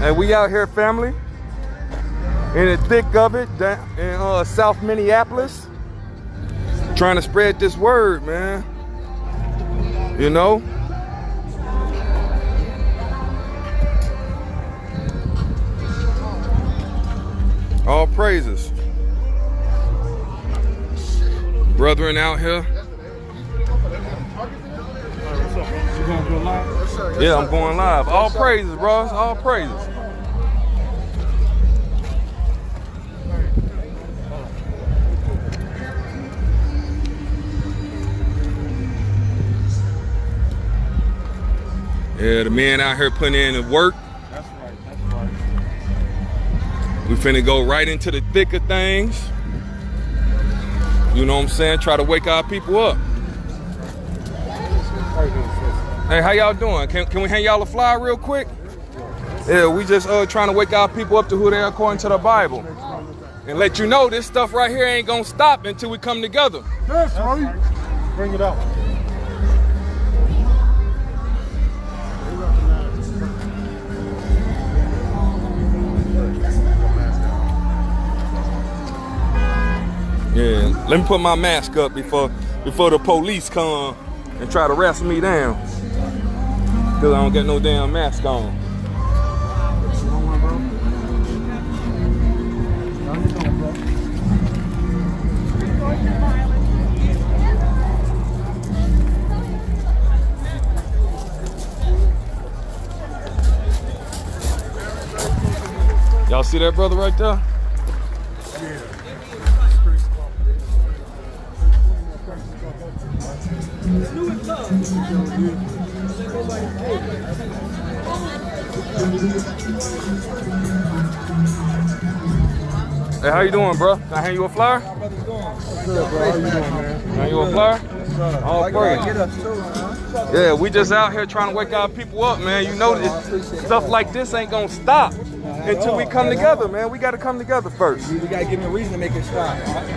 And we out here, family, in the thick of it, down in South Minneapolis, trying to spread this word, man. You know? All praises. Brethren out here. You gonna go live? Yeah, I'm going live. All praises, bros. All praises. Yeah, the men out here putting in the work. That's right, that's right. We finna go right into the thick of things. You know what I'm saying? Try to wake our people up. Hey, how y'all doing? Can we hand y'all a flyer real quick? Yeah, we just trying to wake our people up to who they are according to the Bible. And let you know this stuff right here ain't gonna stop until we come together. That's right. Bring it out. Yeah, let me put my mask up before the police come and try to wrestle me down. Cause I don't get no damn mask on. Y'all see that brother right there? Hey, how you doing, bro? Can I hand you a flyer? Good, bro. How you doing, man? Hand you a flyer? All praise. Yeah, we just out here trying to wake our people up, man. You know, stuff like this ain't gonna stop until we come together, man. We gotta come together first. We gotta give them a reason to make it stop.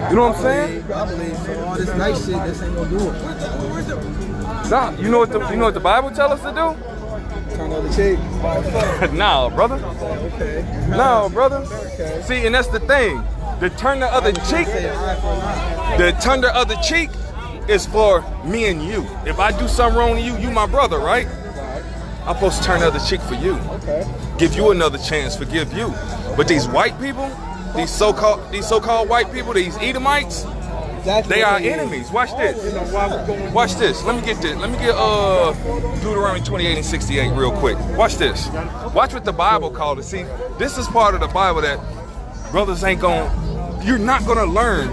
You know what I'm saying? I believe so. All this nice shit, this ain't gonna do it. Nah, you know what the Bible tell us to do? Turn the other cheek. Nah, brother. Okay. No, brother. Okay. See, and that's the thing. The turn the other cheek. The turn the other cheek is for me and you. If I do something wrong to you, you my brother, right? I'm supposed to turn the other cheek for you. Okay. Give you another chance, forgive you. But these white people, these so-called white people, these Edomites, they are enemies. Watch this. Watch this. Let me get this. Let me get Deuteronomy 28 and 68 real quick. Watch this. Watch what the Bible called it. See, this is part of the Bible that brothers ain't you're not gonna learn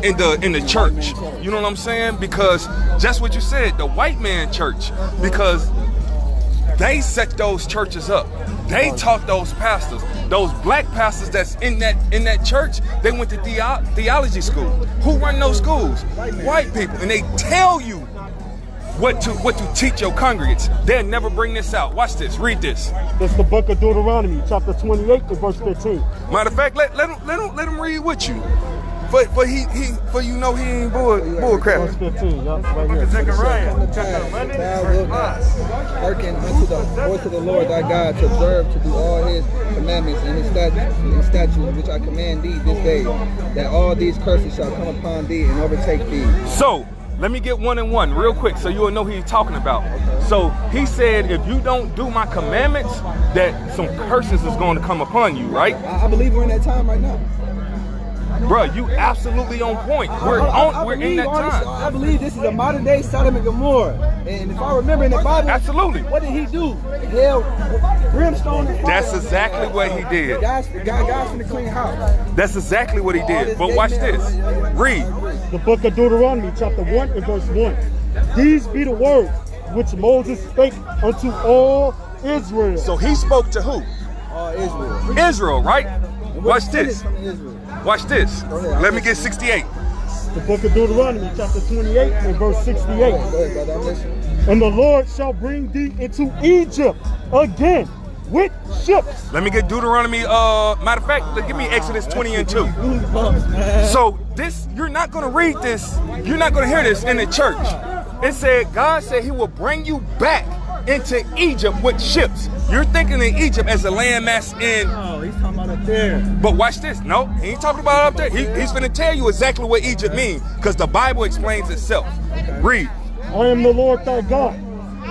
in the church. You know what I'm saying? Because just what you said, the white man church, because they set those churches up. They taught those pastors. Those black pastors that's in that church, they went to theology school. Who run those schools? White people. And they tell you what to teach your congregants. They'll never bring this out. Watch this. Read this. That's the book of Deuteronomy, chapter 28 and verse 15. Matter of fact, let him read with you. For you know he ain't bull crap. Verse 15, yeah, right here. Azariah, chapter 11, verse 5. Hearken unto the voice of the Lord thy God, to observe to do all his commandments and his statutes which I command thee this day, that all these curses shall come upon thee and overtake thee. So let me get one and one real quick so you'll know who he's talking about. So he said, if you don't do my commandments, that some curses is going to come upon you, right? I believe we're in that time right now. Bro, you absolutely on point. We're in that time. I believe this is a modern day Sodom and Gomorrah. And if I remember in the Bible, absolutely. What did he do? Hell, brimstone and fire. That's exactly what he did. God's from the clean house. That's exactly what he did. But watch this. Read. The book of Deuteronomy, chapter 1 and verse 1. These be the words which Moses spake unto all Israel. So he spoke to who? Israel. Israel, right? Watch this. Watch this. Let me get 68. The book of Deuteronomy, chapter 28 and verse 68. Go ahead, brother, I'm listening. And the Lord shall bring thee into Egypt again with ships. Let me get Deuteronomy, matter of fact, give me Exodus 20 and 2. So this, you're not gonna read this, you're not gonna hear this in the church. It said, God said he will bring you back into Egypt with ships. You're thinking of Egypt as a landmass in. Oh, he's talking about up there. But watch this. No, he ain't talking about up there. He's going to tell you exactly what Egypt means, because the Bible explains itself. Read. I am the Lord thy God,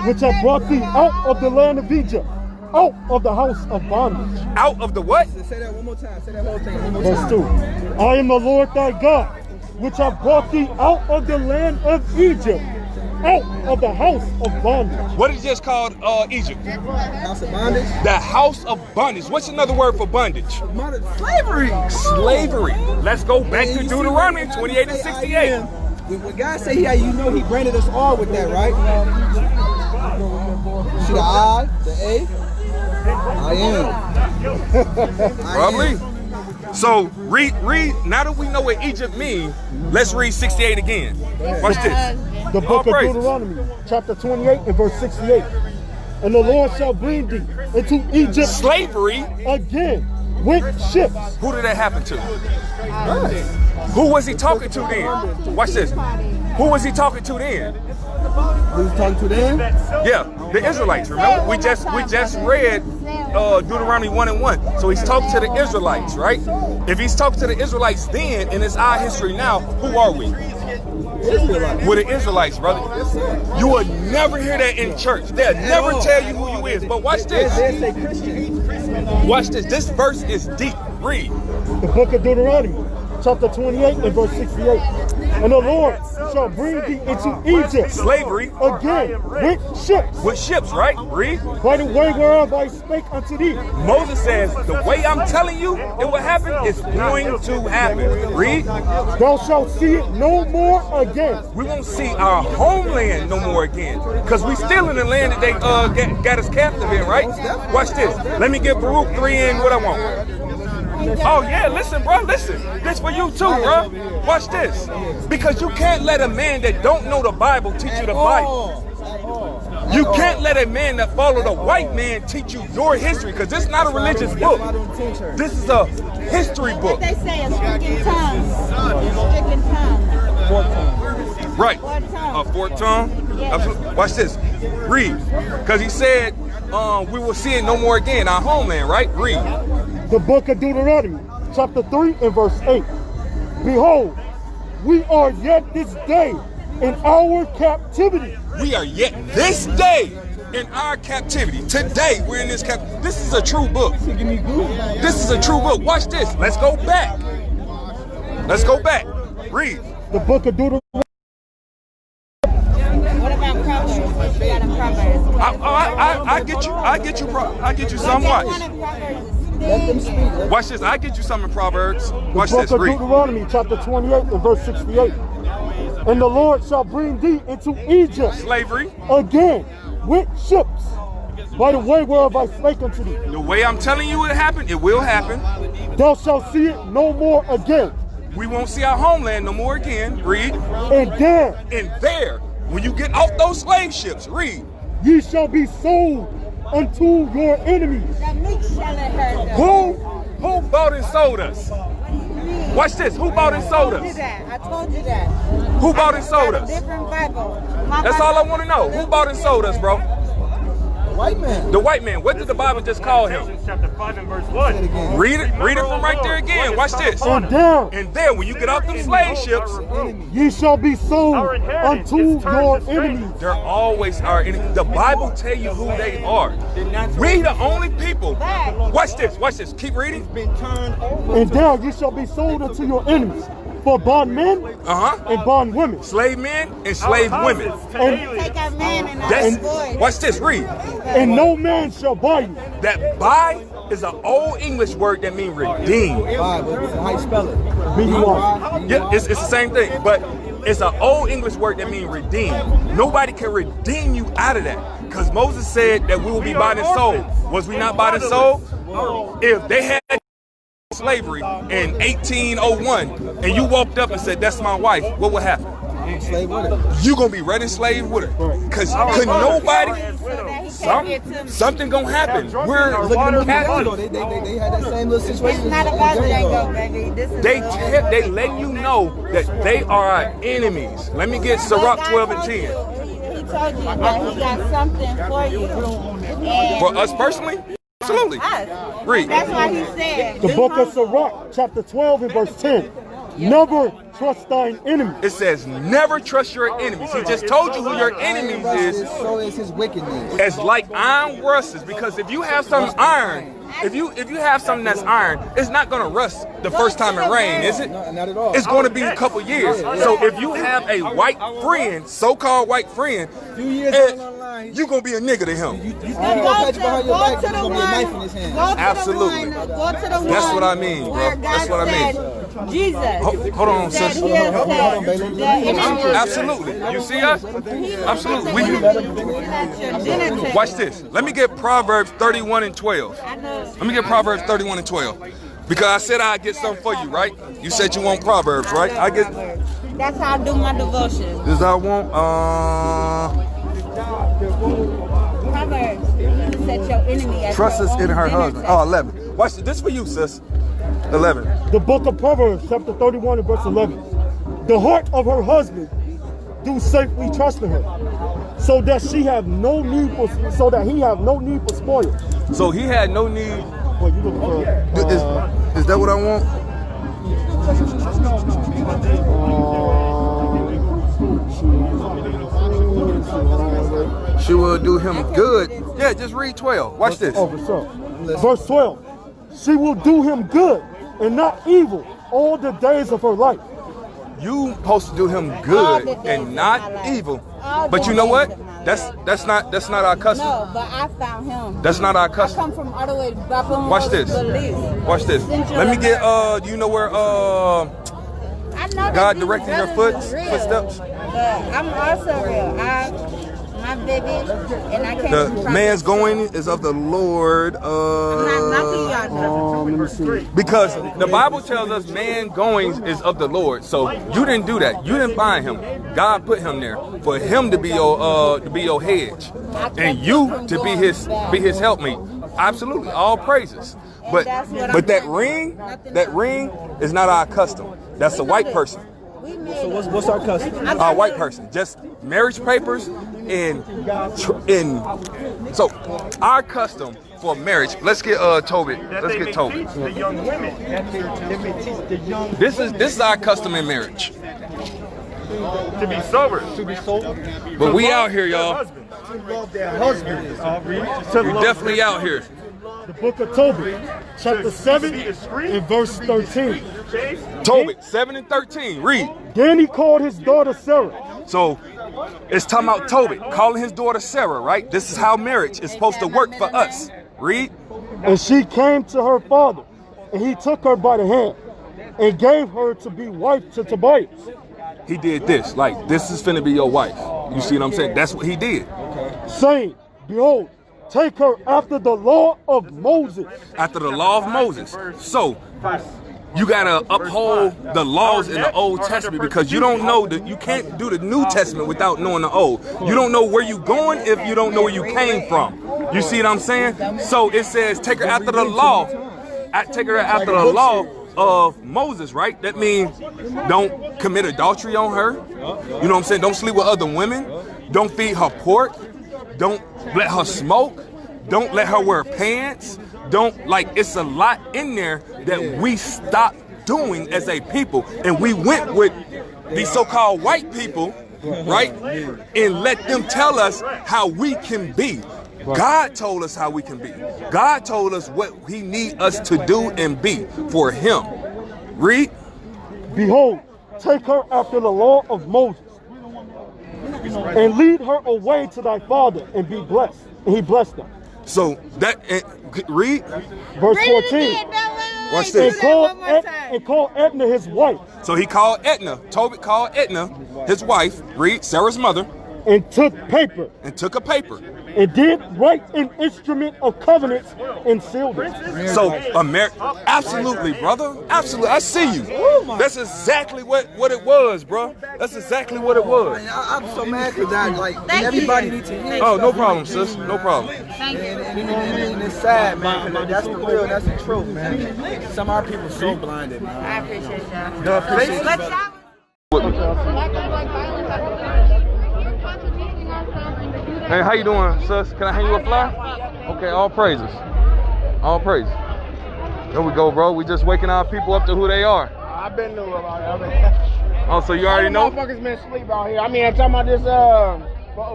which have brought thee out of the land of Egypt, out of the house of bondage. Out of the what? Say that one more time. Say that whole thing one more time. Verse 2. I am the Lord thy God, which have brought thee out of the land of Egypt, out of the house of bondage. What is just called Egypt? House of bondage? The house of bondage. What's another word for bondage? Slavery. Slavery. Let's go back to Deuteronomy 28 and 68. When God say he branded us all with that, right? See the I, the A? I am. Probably. So read. Now that we know what Egypt means, let's read 68 again. Watch this. The book of Deuteronomy, chapter 28 and verse 68. And the Lord shall bring thee into Egypt slavery again with ships. Who did that happen to? Who was he talking to then? Watch this. Who was he talking to then? Who was he talking to then? Yeah, the Israelites. Remember, we just read Deuteronomy 1 and 1. So he's talking to the Israelites, right? If he's talking to the Israelites then, and it's our history now, who are we? Israelites. We're the Israelites, brother. You will never hear that in church. They'll never tell you who you is. But watch this. They say Christian. Watch this. This verse is deep. Read. The book of Deuteronomy, chapter 28 and verse 68. And the Lord shall bring thee into Egypt slavery again with ships. With ships, right? Read. By the way whereof I spake unto thee. Moses says, the way I'm telling you it will happen is going to happen. Read. Thou shalt see it no more again. We won't see our homeland no more again, because we still in the land that they got us captive in, right? Watch this. Let me give Baruch 3 in what I want. Oh yeah, listen, bro, listen. This for you too, bro. Watch this. Because you can't let a man that don't know the Bible teach you the Bible. You can't let a man that follow the white man teach you your history, because this is not a religious book. This is a history book. What they say is speaking tongues. Speaking tongues. Right. A fourth tongue? Absolutely. Watch this. Read. Because he said we will see it no more again, our homeland, right? Read. The book of Deuteronomy, chapter 3 and verse 8. Behold, we are yet this day in our captivity. We are yet this day in our captivity. Today, we're in this captivity. This is a true book. This is a true book. Watch this. Let's go back. Let's go back. Read. The book of Deuteronomy. What about Proverbs? What you got in Proverbs? I get you some. Watch. Let them speak. Watch this. I get you some in Proverbs. Watch this. The book of Read. Deuteronomy, chapter 28 and verse 68. And the Lord shall bring thee into Egypt Slavery. again with ships, by the way whereof I spake unto thee. The way I'm telling you it happened, it will happen. Thou shalt see it no more again. We won't see our homeland no more again. Read. And there, when you get off those slave ships, read. ye shall be sold unto your enemies. The meek shall inherit them. Who bought and sold us? Watch this. Who bought and sold us? I told you that. Who bought and sold us? Different Bible. That's all I want to know. Who bought and sold us, bro? White man. The white man. What did the Bible just call him? Chapter 5 and verse 1. Read it from right there again. Watch this. And there, when you get off them slave ships, ye shall be sold unto your enemies. They're always our enemies. The Bible tell you who they are. We the only people. Watch this. Keep reading. And there ye shall be sold unto your enemies. For bondmen and bondwomen. Slave men and slave women. Take our man and our boys. Watch this, read. And no man shall buy you. That buy is an old English word that means redeem. How you spell it? B-U-R. Yeah, it's the same thing, but it's an old English word that means redeem. Nobody can redeem you out of that, because Moses said that we will be bought and sold. Was we not bought and sold? If they had slavery in 1801 and you walked up and said, that's my wife, what would happen? Slave with her. You gonna be right enslaved with her, because could nobody, something gonna happen. We're captive. They had that same little situation. It's not about Django, baby. This is They let you know that they are our enemies. Let me get Sirach 12 and 10. told you that he got something for you. And For us personally? Absolutely. us. Read. That's why he said. The book of Sirach, chapter 12 and verse 10. Never trust thine enemy. It says never trust your enemies. He just told you who your enemies is. So is his wickedness. As like iron rusts, because if you have some iron, if you have something that's iron, it's not gonna rust the first time it rains, is it? No, not at all. It's gonna be a couple years. So if you have a white friend, so-called white friend, few years down the line, you gonna be a nigga to him. You gonna catch behind your back, he's gonna be a knife in his hand. Absolutely. That's what I mean, bro. That's what I mean. Jesus. Hold on, sis. Absolutely. You see us? Absolutely. Watch this. Let me get Proverbs 31 and 12. Let me get Proverbs 31 and 12. Because I said I'd get something for you, right? You said you want Proverbs, right? I get. That's how I do my devotion. This I want. Proverbs. Set your enemy as Trust your us in own her dinner husband. table. Oh, 11. Watch this. This for you, sis. 11. The book of Proverbs, chapter 31 and verse 11. The heart of her husband do safely trust in her, so that he have no need for spoil. So he had no need. Well, you looking for, Is that what I want? She will do him good. Yeah, just read 12. Watch this. Verse 12. She will do him good and not evil all the days of her life. You supposed to do him good and not evil. But you know what? That's not our custom. No, but I found him. That's not our I custom. come from all the way to Baphomet. Watch this. Watch this. Let me get do you know where God directing your footsteps? But I'm also real. My baby, and I can't. The man's going is of the Lord. I'm not knocking y'all. Let me see. Because the Bible tells us man goings is of the Lord. So you didn't do that. You didn't find him. God put him there for him to be your hedge, and you to be his helpmate. Absolutely, all praises. But that ring is not our custom. That's a white person. So what's our custom? A white person, just marriage papers and so our custom for marriage. Let's get Toby. Let's get Toby. The young women. This is our custom in marriage. To be sober. But we out here, y'all. To love their husbands. We definitely out here. The book of Tobit, chapter 7 and verse 13. Tobit 7 and 13. Read. Then he called his daughter Sarah. So it's talking about Tobit calling his daughter Sarah, right? This is how marriage is supposed to work for us. Read. And she came to her father, and he took her by the hand and gave her to be wife to Tobias. He did this, like this is finna be your wife. You see what I'm saying? That's what he did. Saying, behold, take her after the law of Moses. After the law of Moses. So you gotta uphold the laws in the Old Testament, because you don't know that you can't do the New Testament without knowing the Old. You don't know where you're going if you don't know where you came from. You see what I'm saying? So it says take her after the law. Take her after the law of Moses, right? That means don't commit adultery on her. You know what I'm saying? Don't sleep with other women. Don't feed her pork. Don't let her smoke. Don't let her wear pants. Don't, like, it's a lot in there that we stopped doing as a people. And we went with these so-called white people, right? And let them tell us how we can be. God told us how we can be. God told us what he needs us to do and be for him. Read. Behold, take her after the law of Moses, and lead her away to thy father, and be blessed. And he blessed them. So that, read. Verse 14. Watch this. And called Edna his wife. So he called Edna. Tobit called Edna his wife. Read. Sarah's mother. And took paper. And took a paper. And did write an instrument of covenants and sealed it. So, absolutely, brother. Absolutely. I see you. That's exactly what it was, bro. That's exactly what it was. I'm so mad because everybody needs to hear. Oh, no problem, sis. No problem. Thank you. And it's sad, man, because that's the real, that's the truth, man. Some of our people are so blinded, man. I appreciate y'all. No, appreciate But y'all. Hey, how you doing, sis? Can I hand you a flyer? Okay, all praises. All praises. There we go, bro. We just waking our people up to who they are. I've been knew about it. Oh, so you already know? Motherfuckers been asleep out here. I mean, I'm talking about this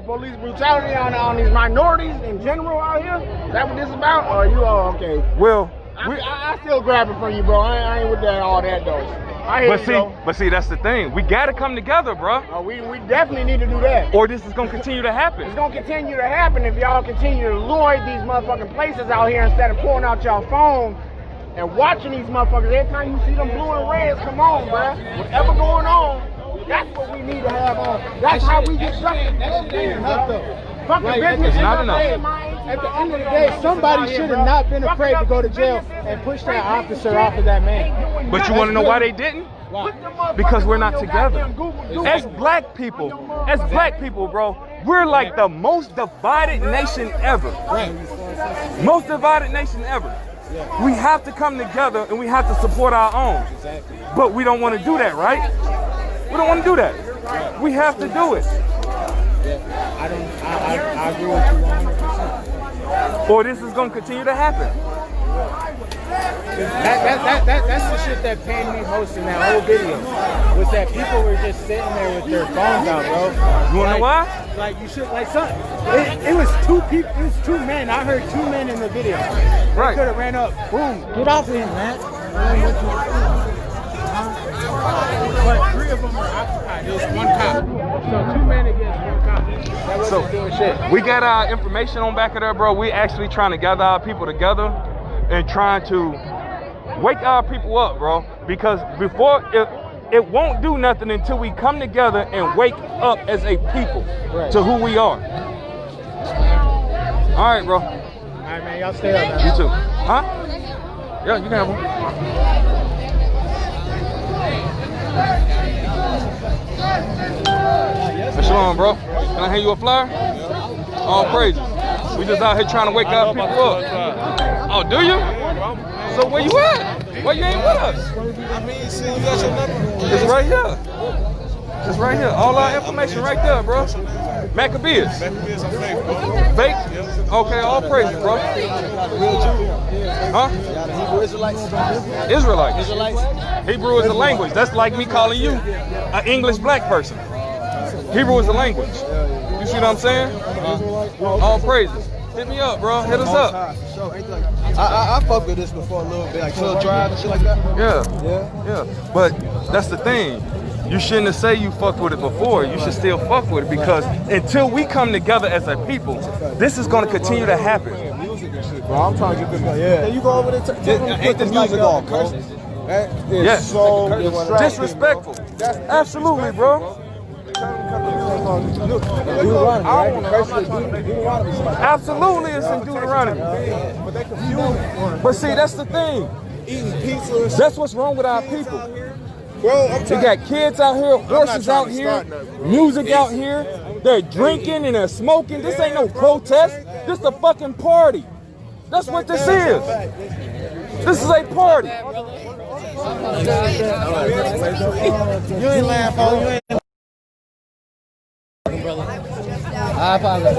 police brutality on these minorities in general out here. Is that what this is about? Or are you all okay? Well, I still grab it from you, bro. I ain't with that all that though. I hear you, but see, that's the thing. We gotta come together, bro. We definitely need to do that. Or this is gonna continue to happen. It's gonna continue to happen if y'all continue to lure these motherfucking places out here instead of pulling out y'all phone and watching these motherfuckers. Every time you see them blue and reds, come on, bro. Whatever going on, that's what we need to have on. That's how we get justice. That's enough though. Fucking business. It's not enough. At the end of the day, somebody should have not been afraid to go to jail and push that officer off of that man. But you want to know why they didn't? Why? Because we're not together. As black people, bro, we're like the most divided nation ever. Right. Most divided nation ever. We have to come together and we have to support our own. But we don't want to do that, right? We don't want to do that. We have to do it. I agree with you 100%. Or this is going to continue to happen. That's the shit that pained me most in that whole video. Was that people were just sitting there with their phones out, bro. You wanna know why? Like you should, like son. It was two people. It was two men. I heard two men in the video. Right. Could have ran up. Boom. Get off of him, man. But three of them were occupied. It was one cop. So two men against one cop. That wasn't doing shit. We got our information on back of there, bro. We actually trying to gather our people together and trying to wake our people up, bro. Because before it won't do nothing until we come together and wake up as a people to who we are. All right, bro. All right, man. Y'all stay up, man. You too. Huh? Yeah, you can have one. Shalom, bro. Can I hand you a flyer? All praises. We just out here trying to wake our people up. Oh, do you? So where you at? Why you ain't with us? I mean, see, you got your number. It's right here. It's right here. All our information right there, bro. Maccabees. Maccabees on Facebook. Fake? Okay, all praises, bro. Huh? Hebrew Israelites. Israelites. Hebrew is a language. That's like me calling you an English black person. Hebrew is a language. You see what I'm saying? All praises. Hit me up, bro. Hit us up. I fucked with this before a little bit, like Chill Drive and shit like that. Yeah. But that's the thing. You shouldn't have said you fucked with it before. You should still fuck with it because until we come together as a people, this is going to continue to happen. Bro, I'm trying to get this guy. Yeah. You go over there. Ain't the music all curses? Yes. So disrespectful. Absolutely, bro. Absolutely, it's in Deuteronomy. But see, that's the thing. Eating pizza. That's what's wrong with our people. Bro, They got kids out here, horses out here, music out here. They're drinking and they're smoking. This ain't no protest. This is a fucking party. That's what this is. This is a party. You ain't lying, bro. You ain't. I apologize.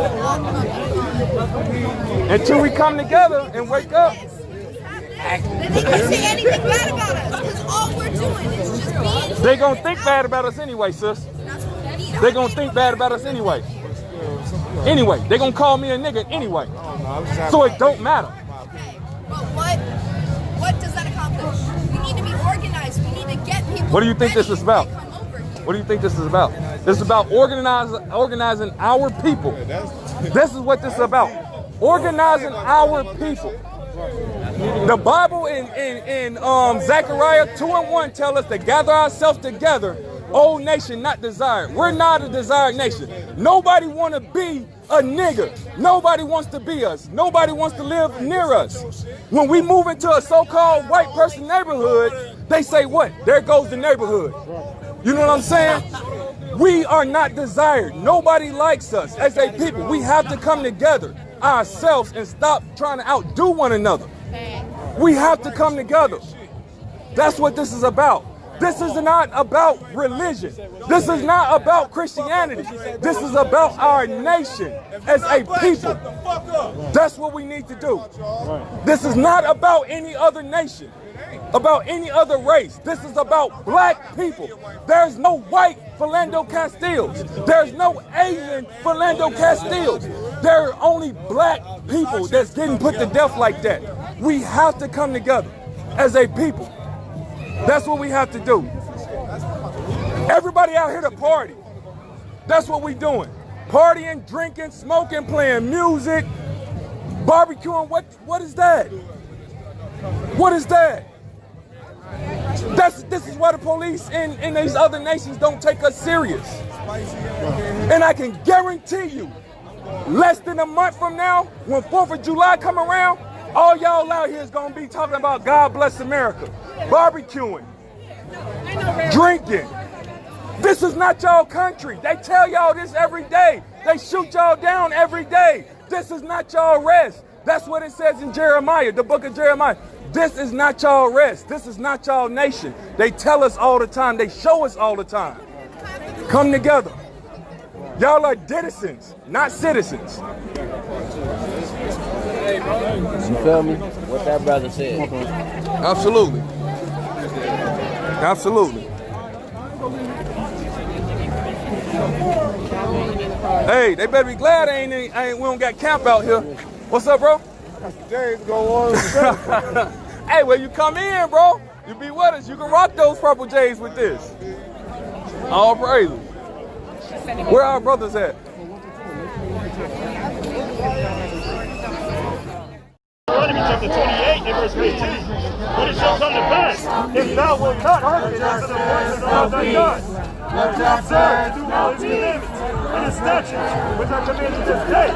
Until we come together and wake up. They can't say anything bad about us because all we're doing is just being. They gonna think bad about us anyway, sis. They gonna think bad about us anyway. Anyway, they gonna call me a nigga anyway. So it don't matter. Okay, but what does that accomplish? We need to be organized. We need to get people. What do you think this is about? ready when they come over here. What do you think this is about? This is about organizing our people. This is what this is about. Organizing our people. The Bible in Zechariah 2:1 tell us to gather ourselves together, O nation not desired. We're not a desired nation. Nobody want to be a nigga. Nobody wants to be us. Nobody wants to live near us. When we move into a so-called white person neighborhood, they say what? There goes the neighborhood. You know what I'm saying? We are not desired. Nobody likes us as a people. We have to come together ourselves and stop trying to outdo one another. We have to come together. That's what this is about. This is not about religion. This is not about Christianity. This is about our nation as a people. That's what we need to do. This is not about any other nation, about any other race. This is about black people. There's no white Philando Castiles. There's no Asian Philando Castiles. There are only black people that's getting put to death like that. We have to come together as a people. That's what we have to do. Everybody out here to party. That's what we doing. Partying, drinking, smoking, playing music, barbecuing. What is that? What is that? This is why the police in these other nations don't take us serious. And I can guarantee you, less than a month from now, when 4th of July come around, all y'all out here is gonna be talking about God bless America, barbecuing, drinking. This is not y'all country. They tell y'all this every day. They shoot y'all down every day. This is not y'all rest. That's what it says in Jeremiah, the book of Jeremiah. This is not y'all rest. This is not y'all nation. They tell us all the time. They show us all the time. Come together. Y'all are citizens, not citizens. You feel me? What that brother said. Absolutely. Absolutely. Hey, they better be glad we don't got camp out here. What's up, bro? Days go on. Hey, well, you come in, bro. You be with us. You can rock those purple J's with this. All praises. Where our brothers at? Deuteronomy chapter 28 and verse 15. But it shall come to pass, if thou wilt not hearken unto the voice of the Lord thy God, to observe to do all his commandments and his statutes, which I command you this day,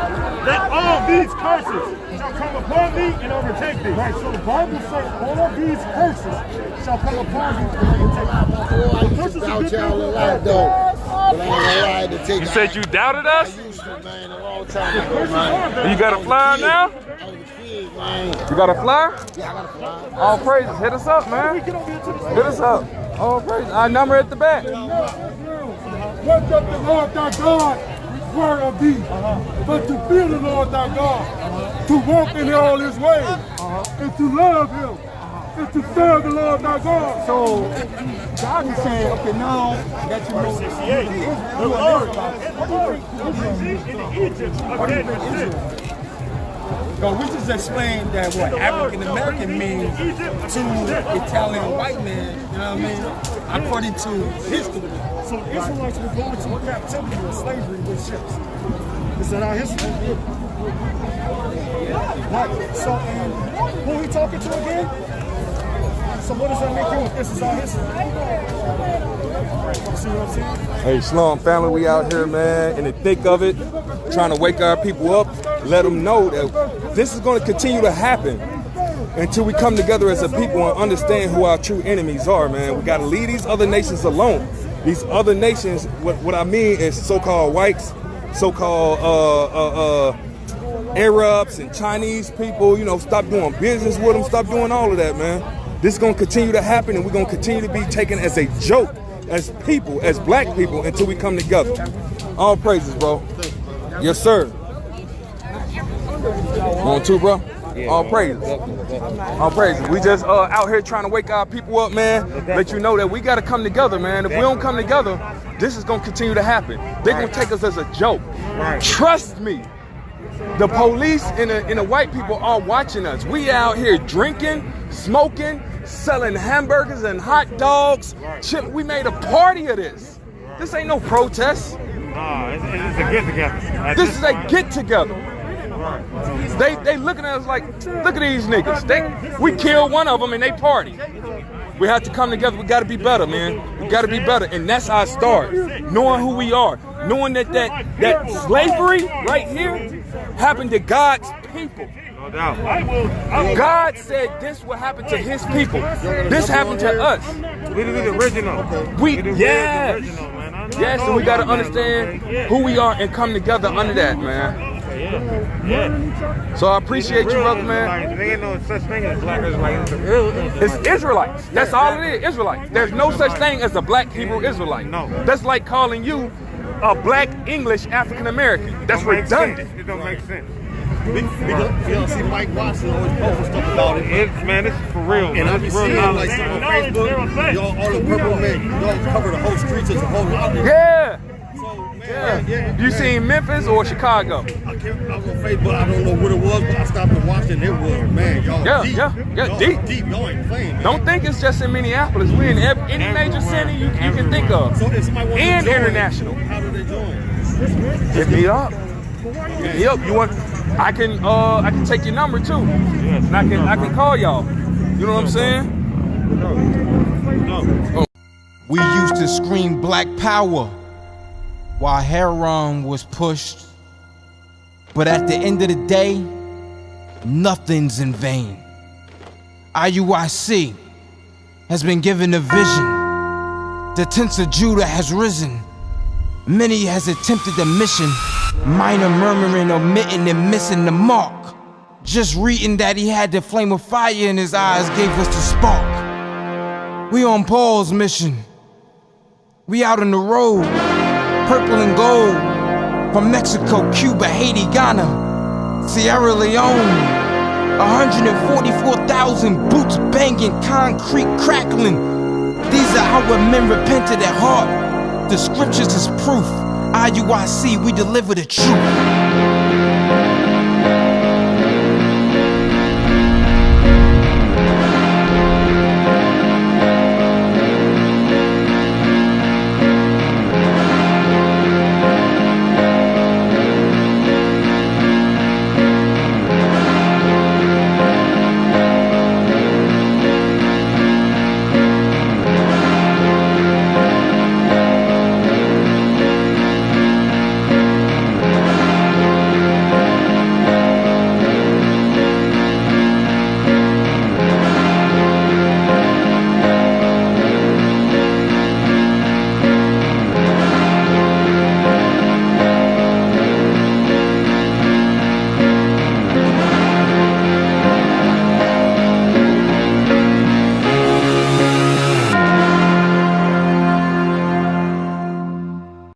that all these curses shall come upon thee and overtake thee. Right, so the Bible says all these curses shall come upon thee and overtake thee. I used to doubt y'all a lot though. But I ain't gonna lie to take. You said you doubted us? I used to, man, a long time ago, man. You got a flyer now? You got a flyer? Yeah, I got a flyer. All praises. Hit us up, man. Hit us up. All praises. Our number at the back. What doth the Lord thy God require of thee, but to fear the Lord thy God, to walk in all his ways, and to love him, and to serve the Lord thy God. So God is saying, okay, now that you know 68, the Lord in Egypt again with sin. But we just explained that what African American means to Italian white man, you know what I mean? According to history. So the Israelites were going to captivity or slavery with ships. Is that our history? Right. So, who are we talking to again? So what does that make you if this is our history? You see what I'm saying? Hey, Shalom family, we out here, man, in the thick of it, trying to wake our people up, let them know that this is going to continue to happen until we come together as a people and understand who our true enemies are, man. We got to leave these other nations alone. These other nations, what I mean is so-called whites, so-called Arabs and Chinese people, you know, stop doing business with them, stop doing all of that, man. This is going to continue to happen, and we're going to continue to be taken as a joke, as people, as black people, until we come together. All praises, bro. Yes, sir. On two, bro? All praises. All praises. We just out here trying to wake our people up, man. Let you know that we got to come together, man. If we don't come together, this is going to continue to happen. They're going to take us as a joke. Trust me. The police and the white people are watching us. We out here drinking, smoking, selling hamburgers and hot dogs. We made a party of this. This ain't no protest. It's a get-together. This is a get-together. They looking at us like, look at these niggas. We killed one of them and they party. We have to come together. We got to be better, man. We got to be better, and that's our start. Knowing who we are, knowing that slavery right here happened to God's people. No doubt. God said this will happen to His people. This happened to us. We the original. Yes, and we got to understand who we are and come together under that, man. Yeah. So I appreciate you, brother, man. There ain't no such thing as black Israelites. It's Israelites. That's all it is, Israelites. There's no such thing as a black Hebrew Israelite. No. That's like calling you a black English African American. That's redundant. It don't make sense. You don't see Mike Watson always posting stuff about it. Man, this is for real. And I be seeing like some on Facebook, y'all all the purple men, y'all cover the whole streets as a whole lot. Yeah. So, man, yeah. You seen Memphis or Chicago? I was on Facebook, I don't know what it was, but I stopped and watched it, and it was, man, y'all deep. Yeah, Deep, y'all ain't playing, man. Don't think it's just in Minneapolis. We're in any major city you can think of. So if somebody wants and to join, international. How do they join? Hit me up. Hit me up. You want? I can take your number too. And I can call y'all. You know what I'm saying? We used to scream black power while heroin was pushed. But at the end of the day, nothing's in vain. IUIC has been given a vision. The tents of Judah has risen. Many has attempted the mission. Minor murmuring, omitting, and missing the mark. Just reading that he had the flame of fire in his eyes gave us the spark. We on Paul's mission. We out on the road, purple and gold. From Mexico, Cuba, Haiti, Ghana, Sierra Leone. 144,000 boots banging, concrete crackling. These are our men repented at heart. The scriptures is proof. IUIC, we deliver the truth.